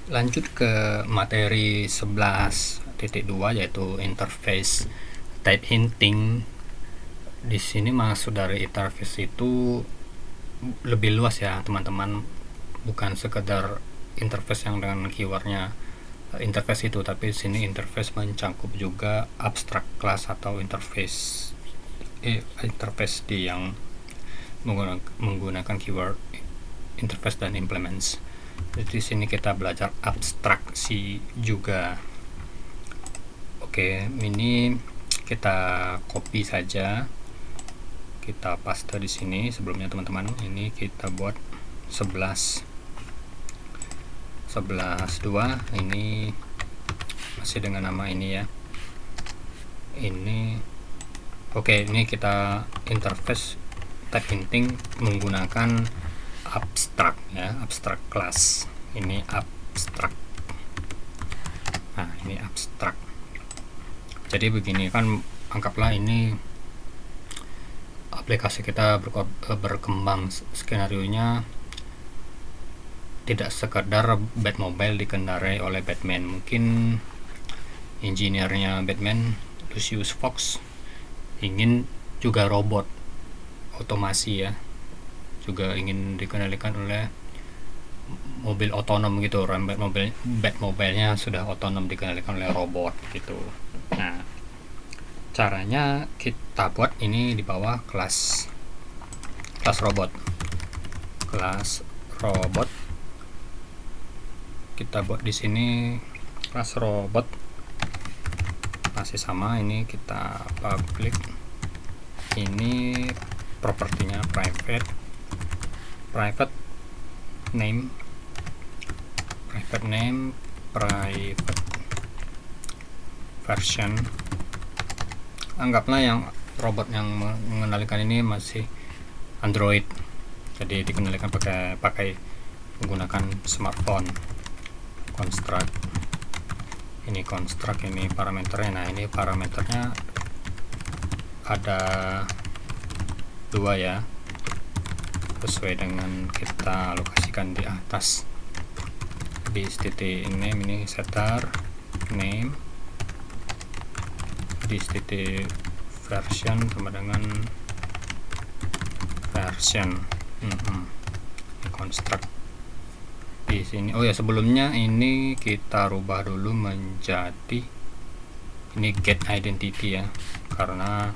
Lanjut ke materi 11.2 yaitu interface type hinting. Di sini maksud dari interface itu lebih luas ya teman-teman, bukan sekedar interface yang dengan keywordnya interface itu, tapi di sini interface mencakup juga abstract class atau interface di yang menggunakan keyword interface dan implements. Jadi di sini kita belajar abstraksi juga. Oke, ini kita copy saja, kita paste di sini sebelumnya teman-teman. Ini kita buat 11.2, ini masih dengan nama ini ya. Ini oke, ini kita interface type hinting menggunakan abstract ya, abstract class. Ini abstract. Nah, ini abstract. Jadi begini kan, anggaplah ini aplikasi kita berkembang, skenario-nya tidak sekedar Batmobile dikendarai oleh Batman. Mungkin engineer-nya Batman, Lucius Fox, ingin juga robot otomasi ya, juga ingin dikendalikan oleh mobil otonom gitu. Batmobile-nya sudah otonom dikendalikan oleh robot gitu. Nah, caranya kita buat ini di bawah kelas robot. Kita buat di sini kelas robot, masih sama. Ini kita public, ini propertinya private name, private version. Anggaplah yang robot yang mengendalikan ini masih Android, jadi dikendalikan pakai menggunakan smartphone. Construct, ini parameternya. Nah, ini parameternya ada 2 ya, sesuai dengan kita alokasikan di atas. Di titik name ini setter name, di titik version sama dengan version. Construct di sini. Oh ya, sebelumnya ini kita rubah dulu menjadi ini get identity ya, karena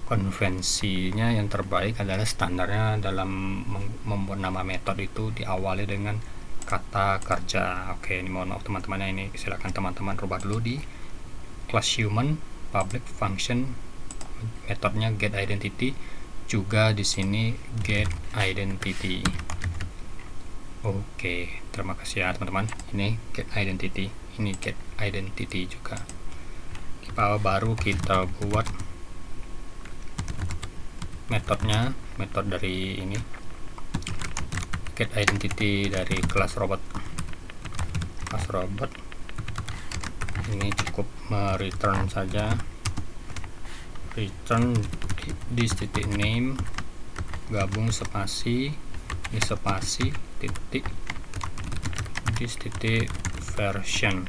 konvensinya yang terbaik adalah standarnya dalam membuat nama metode itu diawali dengan kata kerja. Oke, ini mohon maaf teman-teman, ini silakan teman-teman rubah dulu di class human public function, metodenya get identity, juga di sini get identity. Oke, terima kasih ya teman-teman. Ini get identity, ini get identity juga. Baru kita buat metodenya, metode dari ini get identity dari kelas robot. Ini cukup return saja, return di titik name gabung spasi, ini spasi titik di titik version.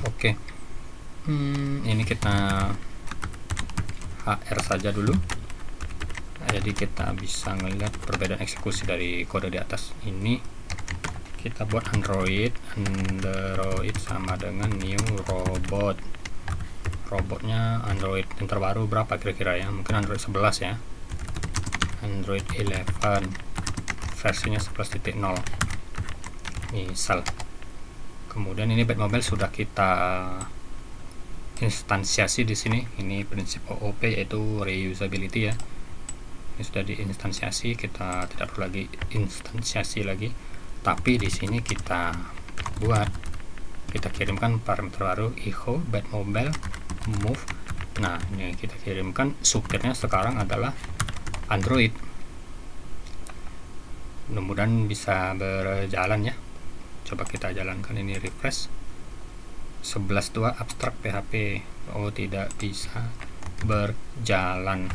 Oke, ini kita HR saja dulu. Jadi kita bisa melihat perbedaan eksekusi dari kode di atas. Ini kita buat Android sama dengan new robot. Robotnya Android yang terbaru berapa kira-kira ya? Mungkin Android 11 ya, Android 11 versinya 11.0 misal. Kemudian ini Batmobile sudah kita instansiasi di sini. Ini prinsip OOP yaitu reusability ya. Ini sudah diinstansiasi, kita tidak perlu lagi instansiasi lagi. Tapi di sini kita kirimkan parameter baru echo Batmobile move. Nah, ini kita kirimkan, supirnya sekarang adalah Android. Mudah-mudahan bisa berjalan ya. Coba kita jalankan, ini refresh. 11.2 abstrak PHP. Oh, tidak bisa berjalan.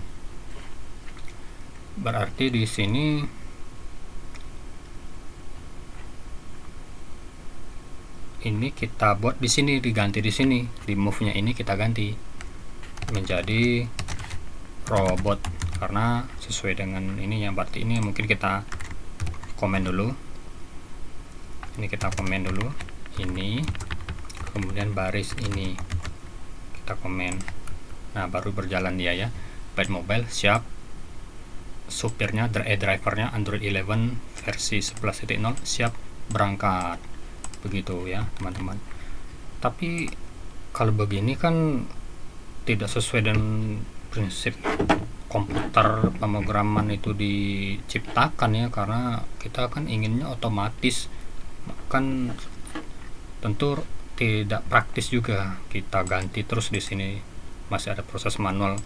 Berarti di sini ini kita buat di sini, diganti di sini, di move-nya ini kita ganti menjadi robot karena sesuai dengan ini ya. Berarti ini mungkin kita komen dulu, ini kita komen dulu ini, kemudian baris ini kita komen. Nah, baru berjalan dia ya. Batmobile siap, supirnya drivernya Android 11 versi 11.0 siap berangkat, begitu ya teman-teman. Tapi kalau begini kan tidak sesuai dengan prinsip komputer pemrograman itu diciptakan ya, karena kita kan inginnya otomatis, kan tentu tidak praktis juga kita ganti terus di sini, masih ada proses manual.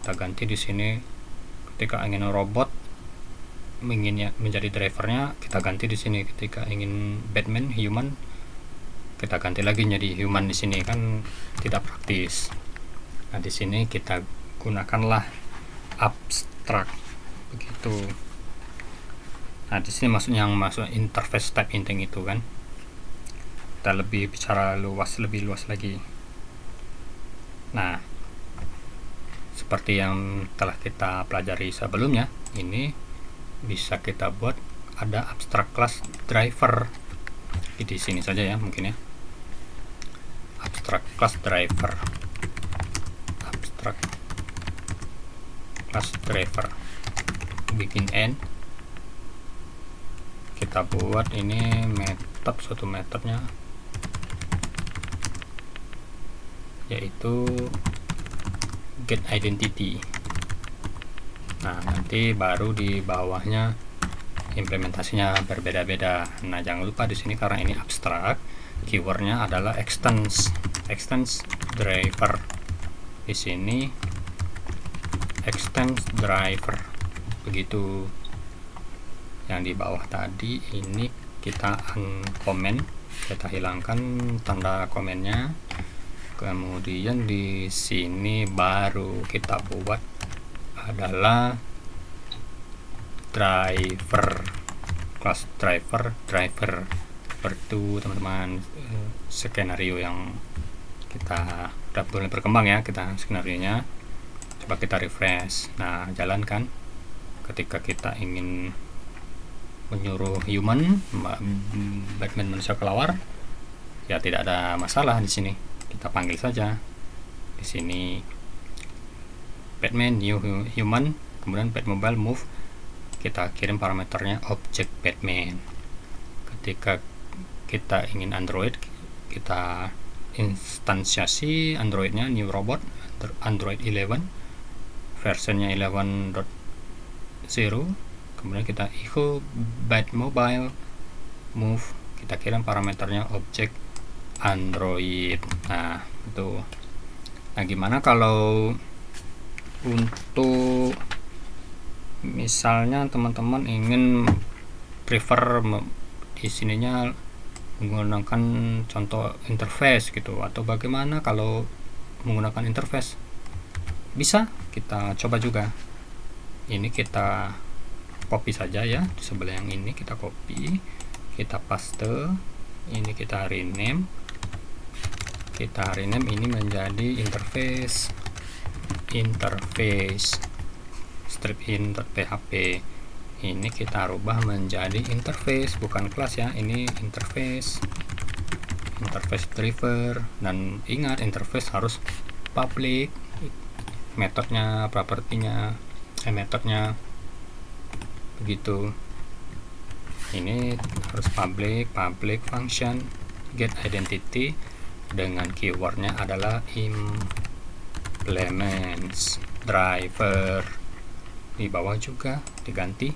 Kita ganti di sini, ketika ingin robot, inginnya menjadi drivernya kita ganti di sini. Ketika ingin Batman human, kita ganti lagi jadi human di sini, kan tidak praktis. Nah, di sini kita gunakanlah abstrak, begitu. Nah, di sini maksudnya yang masuk interface type inting itu kan. Kita lebih bicara lebih luas lagi. Nah, seperti yang telah kita pelajari sebelumnya, ini bisa kita buat ada abstract class driver. Di sini saja ya mungkin ya. Abstract class driver. Abstract class driver. Bikin end. Kita buat ini method, suatu metodnya yaitu get identity. Nah, nanti baru di bawahnya implementasinya berbeda-beda. Nah, jangan lupa di sini karena ini abstrak, keywordnya adalah extends driver. Di sini extends driver, begitu. Yang di bawah tadi ini kita uncomment, kita hilangkan tanda komennya. Kemudian di sini baru kita buat adalah driver, kelas driver. Seperti teman-teman, skenario yang kita udah boleh berkembang ya, kita skenarionya. Coba kita refresh. Nah, jalankan. Ketika kita ingin menyuruh human, Batman manusia kelawar, ya tidak ada masalah di sini. Kita panggil saja di sini Batman new human, kemudian Batmobile move, kita kirim parameternya object Batman. Ketika kita ingin Android, kita instansiasi Androidnya new robot Android 11 versionnya 11.0, kemudian kita echo Batmobile move, kita kirim parameternya object Android. Nah, itu. Nah, gimana kalau untuk misalnya teman-teman ingin prefer di sininya menggunakan contoh interface gitu, atau bagaimana kalau menggunakan interface? Bisa kita coba juga. Ini kita copy saja ya, di sebelah yang ini kita copy, kita paste, ini kita rename ini menjadi interface strip in.php. Ini kita rubah menjadi interface, bukan kelas ya, ini interface driver. Dan ingat, interface harus public, metodenya, propertinya, metodenya, begitu. Ini harus public function get identity dengan keywordnya adalah implements driver. Di bawah juga diganti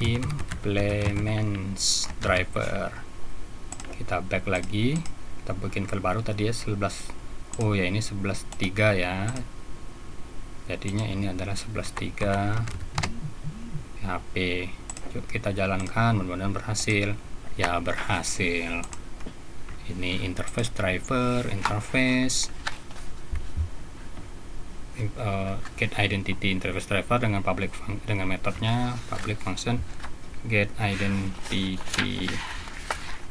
implements driver. Kita back lagi, kita bikin file baru tadi ya, 11. Oh ya, ini 11.3 ya, jadinya ini adalah 11.3 PHP. Yuk kita jalankan, mudah-mudahan berhasil. Ya, berhasil. Ini interface driver, interface get identity interface driver dengan dengan metodenya public function get identity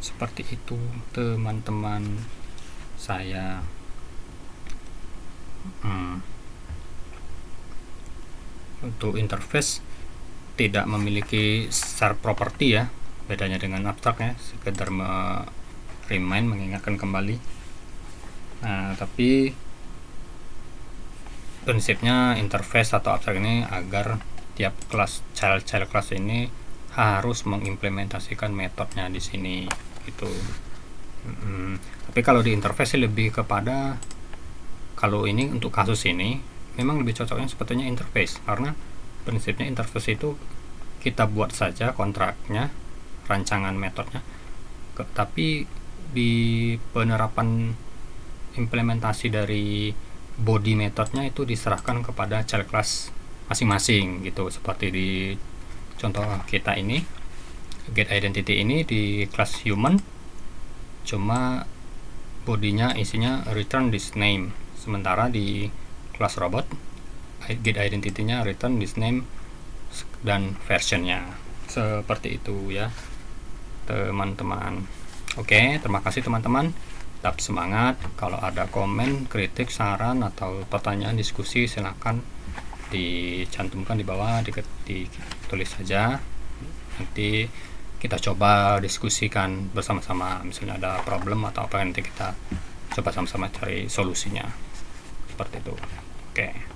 Seperti itu teman-teman saya. Untuk interface tidak memiliki share property ya, bedanya dengan abstrak ya, sekedar remind, mengingatkan kembali. Nah, tapi prinsipnya interface atau abstrak ini agar tiap kelas child class ini harus mengimplementasikan metodenya di sini gitu. Tapi kalau di interface lebih kepada, kalau ini untuk kasus ini memang lebih cocoknya sepertinya interface, karena prinsipnya interface itu kita buat saja kontraknya, rancangan metodnya, tapi di penerapan implementasi dari body metodnya itu diserahkan kepada child class masing-masing gitu. Seperti di contoh kita ini, get identity ini di kelas human cuma bodinya isinya return this name, sementara di kelas robot get identity-nya return this name dan versionnya. Seperti itu ya teman-teman. Oke, terima kasih teman-teman, tetap semangat. Kalau ada komen, kritik, saran atau pertanyaan, diskusi, silakan dicantumkan di bawah, ditulis saja, nanti kita coba diskusikan bersama-sama. Misalnya ada problem atau apa, nanti kita coba sama-sama cari solusinya, seperti itu. Oke.